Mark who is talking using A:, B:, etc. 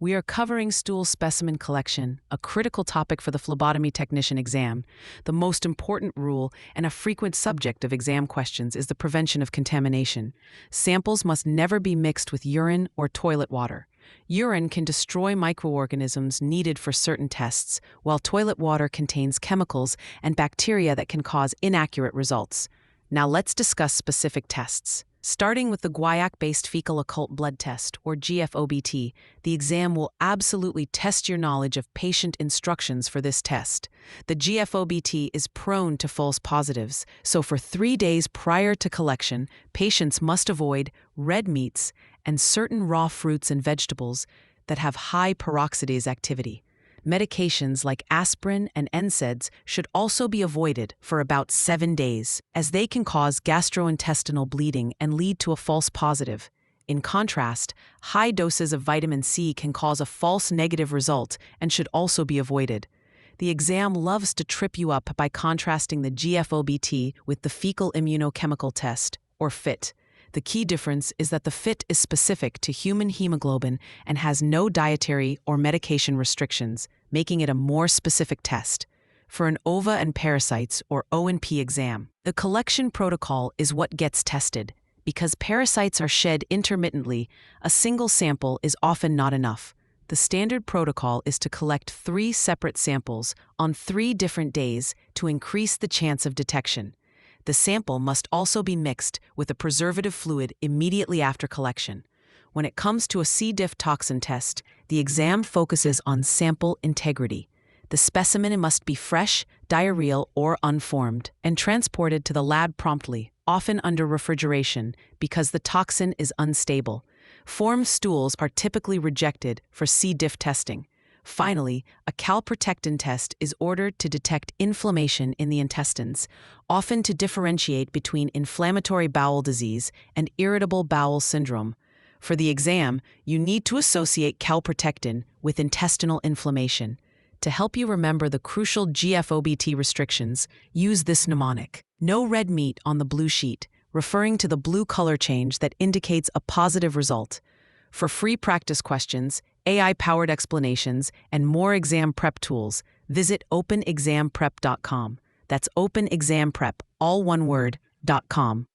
A: We are covering stool specimen collection, a critical topic for the phlebotomy technician exam. The most important rule and a frequent subject of exam questions is the prevention of contamination. Samples must never be mixed with urine or toilet water. Urine can destroy microorganisms needed for certain tests, while toilet water contains chemicals and bacteria that can cause inaccurate results. Now let's discuss specific tests. Starting with the guaiac-based fecal occult blood test, or gFOBT, the exam will absolutely test your knowledge of patient instructions for this test. The gFOBT is prone to false positives, so for 3 days prior to collection, patients must avoid red meats and certain raw fruits and vegetables that have high peroxidase activity. Medications like aspirin and NSAIDs should also be avoided for about 7 days, as they can cause gastrointestinal bleeding and lead to a false positive. In contrast, high doses of vitamin C can cause a false negative result and should also be avoided. The exam loves to trip you up by contrasting the gFOBT with the fecal immunochemical test, or FIT. The key difference is that the FIT is specific to human hemoglobin and has no dietary or medication restrictions, making it a more specific test. For an Ova and Parasites, or O&P exam, the collection protocol is what gets tested. Because parasites are shed intermittently, a single sample is often not enough. The standard protocol is to collect 3 separate samples on 3 different days to increase the chance of detection. The sample must also be mixed with a preservative fluid immediately after collection. When it comes to a C. diff toxin test, the exam focuses on sample integrity. The specimen must be fresh, diarrheal, or unformed, and transported to the lab promptly, often under refrigeration, because the toxin is unstable. Formed stools are typically rejected for C. diff testing. Finally, a calprotectin test is ordered to detect inflammation in the intestines, often to differentiate between inflammatory bowel disease and irritable bowel syndrome. For the exam, you need to associate calprotectin with intestinal inflammation. To help you remember the crucial gFOBT restrictions, use this mnemonic: no red meat on the blue sheet, referring to the blue color change that indicates a positive result. For free practice questions, AI-powered explanations, and more exam prep tools, visit openexamprep.com. That's openexamprep, all one word, .com.